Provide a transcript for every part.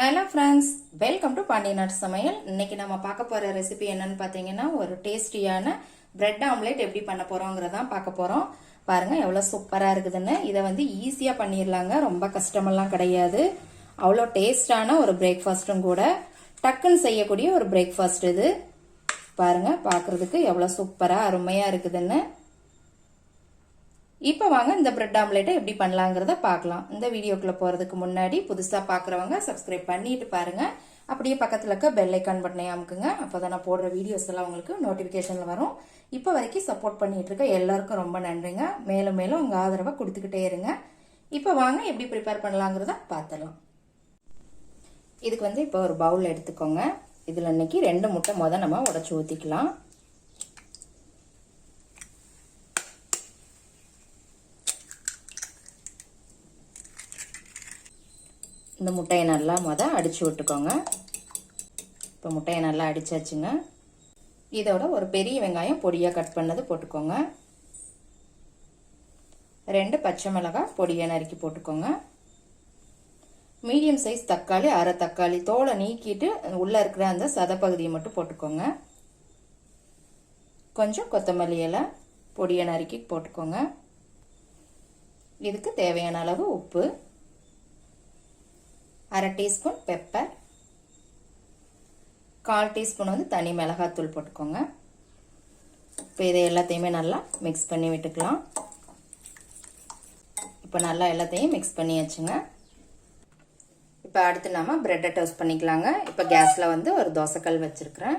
Hello friends, welcome to பாண்டியநாட்டு சமையல். இன்னைக்கு நம்ம பார்க்க போற ரெசிபி என்னன்னு பார்த்தீங்கன்னா, ஒரு டேஸ்டியான பிரெட் ஆம்லேட் எப்படி பண்ண போறோங்கிறதான் பார்க்க போறோம். பாருங்க எவ்வளவு சூப்பரா இருக்குதுன்னு. இதை வந்து ஈஸியா பண்ணிடலாங்க, ரொம்ப கஷ்டமெல்லாம் கிடையாது. அவ்வளோ டேஸ்டான ஒரு பிரேக்ஃபாஸ்டும் கூட, டக்குன்னு செய்யக்கூடிய ஒரு பிரேக்ஃபாஸ்ட் இது. பாருங்க பார்க்கறதுக்கு எவ்வளவு சூப்பரா அருமையா இருக்குதுன்னு. இப்போ வாங்க இந்த பிரெட் ஆம்லேட்டை எப்படி பண்ணலாங்கிறத பார்க்கலாம். இந்த வீடியோக்குள்ள போறதுக்கு முன்னாடி புதுசா பாக்குறவங்க சப்ஸ்கிரைப் பண்ணிட்டு பாருங்க. அப்படியே பக்கத்துல இருக்க பெல் ஐக்கான் பட்டனை அமுக்குங்க. அப்பதான் நான் போடுற வீடியோஸ் எல்லாம் உங்களுக்கு நோட்டிபிகேஷன்ல வரும். இப்போ வரைக்கும் சப்போர்ட் பண்ணிட்டு இருக்க எல்லாருக்கும் ரொம்ப நன்றிங்க. மேலும் மேலும் உங்க ஆதரவை கொடுத்துக்கிட்டே இருங்க. இப்போ வாங்க எப்படி ப்ரிப்பேர் பண்ணலாங்கிறத பார்த்துடலாம். இதுக்கு வந்து இப்போ ஒரு பவுல் எடுத்துக்கோங்க. இதுல இன்னைக்கு 2 முட்டை நம்ம உடைச்சு ஊத்திக்கலாம். இந்த முட்டையை நல்லா அடிச்சு விட்டுக்கோங்க. இப்போ முட்டையை நல்லா அடிச்சாச்சுங்க. இதோட ஒரு பெரிய வெங்காயம் பொடியாக கட் பண்ணது போட்டுக்கோங்க. 2 பச்சை மிளகாய் பொடியாக நறுக்கி போட்டுக்கோங்க. மீடியம் சைஸ் தக்காளி, அரை தக்காளி தோலை நீக்கிட்டு உள்ள இருக்கிற அந்த சதப்பகுதியை மட்டும் போட்டுக்கோங்க. கொஞ்சம் கொத்தமல்லி இலை பொடியாக நறுக்கி போட்டுக்கோங்க. இதுக்கு தேவையான அளவு உப்பு, அரை டீஸ்பூன் பெப்பர், 1/4 டீஸ்பூன் வந்து தனி மிளகாத்தூள் போட்டுக்கோங்க. இப்போ இதை எல்லாத்தையுமே நல்லா மிக்ஸ் பண்ணி விட்டுக்கலாம். இப்போ நல்லா எல்லாத்தையும் மிக்ஸ் பண்ணியாச்சுங்க. இப்போ அடுத்து நாம பிரெட்டை டோஸ்ட் பண்ணிக்கலாங்க. இப்போ கேஸில் வந்து ஒரு தோசைக்கல் வச்சிருக்கிறேன்.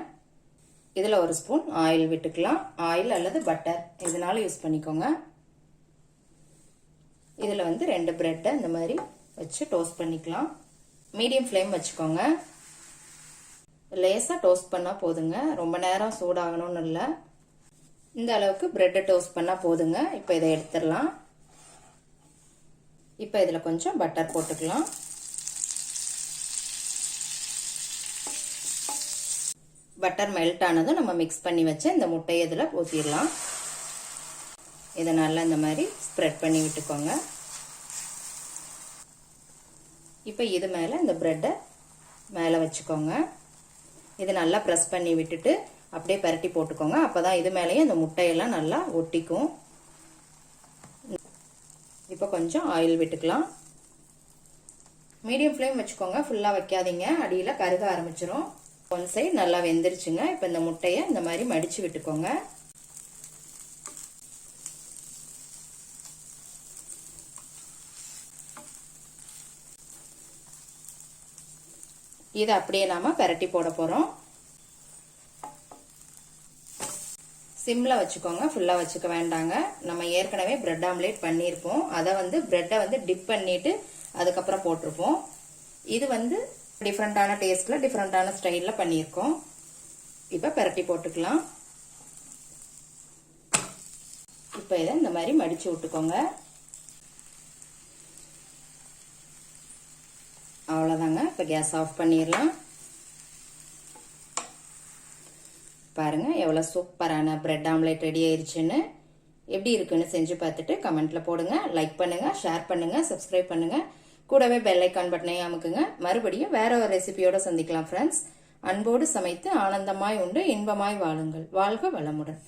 இதில் ஒரு ஸ்பூன் ஆயில் விட்டுக்கலாம். ஆயில் அல்லது பட்டர் இதனால யூஸ் பண்ணிக்கோங்க. இதில் வந்து 2 பிரெட்டை இந்த மாதிரி வச்சு டோஸ்ட் பண்ணிக்கலாம். மீடியம் ஃப்ளேம் வச்சுக்கோங்க. லேசாக டோஸ்ட் பண்ணால் போதுங்க, ரொம்ப நேரம் சூடாகணும்னு இல்லை. இந்த அளவுக்கு பிரெட்டை டோஸ்ட் பண்ணால் போதுங்க. இப்போ இதை எடுத்துடலாம். இப்போ இதில் கொஞ்சம் பட்டர் போட்டுக்கலாம். பட்டர் மெல்ட் ஆனதும் நம்ம மிக்ஸ் பண்ணி வச்சு இந்த முட்டையை இதில் ஊற்றிடலாம். இதை நல்லா இந்த மாதிரி ஸ்ப்ரெட் பண்ணி விட்டுக்கோங்க. இப்போ இது மேலே இந்த பிரெட்டை மேலே வச்சுக்கோங்க. இதை நல்லா ப்ரெஸ் பண்ணி விட்டுட்டு அப்படியே பரட்டி போட்டுக்கோங்க. அப்போ தான் இது மேலேயே இந்த முட்டையெல்லாம் நல்லா ஒட்டிக்கும். இப்போ கொஞ்சம் ஆயில் விட்டுக்கலாம். மீடியம் ஃப்ளேம் வச்சுக்கோங்க, ஃபுல்லாக வைக்காதீங்க, அடியில் கருக ஆரம்பிச்சிடும். ஒன் சைடு நல்லா வெந்துருச்சுங்க. இப்போ இந்த முட்டையை இந்த மாதிரி மடித்து விட்டுக்கோங்க. இதை அப்படியே நாம பரட்டி போட போறோம். சிம்ல வச்சுக்கோங்க, ஃபுல்லா வச்சுக்க வேண்டாங்க. நம்ம ஏற்கனவே பிரெட் ஆம்லேட் பண்ணியிருப்போம். அதை வந்து பிரெட்டை வந்து டிப் பண்ணிட்டு அதுக்கப்புறம் போட்டிருப்போம். இது வந்து டிஃப்ரெண்டான டேஸ்ட்ல டிஃப்ரெண்டான ஸ்டைல்ல பண்ணியிருக்கோம். இப்ப பரட்டி போட்டுக்கலாம். இப்ப இதை இந்த மாதிரி மடிச்சு விட்டுக்கோங்க. அவ்வளோதாங்க. இப்போ கேஸ் ஆஃப் பண்ணிடலாம். பாருங்க எவ்வளோ சூப்பரான பிரெட் ஆம்லேட் ரெடி ஆயிடுச்சுன்னு. எப்படி இருக்குன்னு செஞ்சு பார்த்துட்டு கமெண்ட்ல போடுங்க. லைக் பண்ணுங்க, ஷேர் பண்ணுங்க, சப்ஸ்கிரைப் பண்ணுங்க. கூடவே பெல் ஐக்கான் பட்டனையும் அமுக்குங்க. மறுபடியும் வேற ஒரு ரெசிபியோட சந்திக்கலாம் ஃப்ரெண்ட்ஸ். அன்போடு சமைத்து ஆனந்தமாய் உண்டு இன்பமாய் வாழுங்கள். வாழ்க வளமுடன்.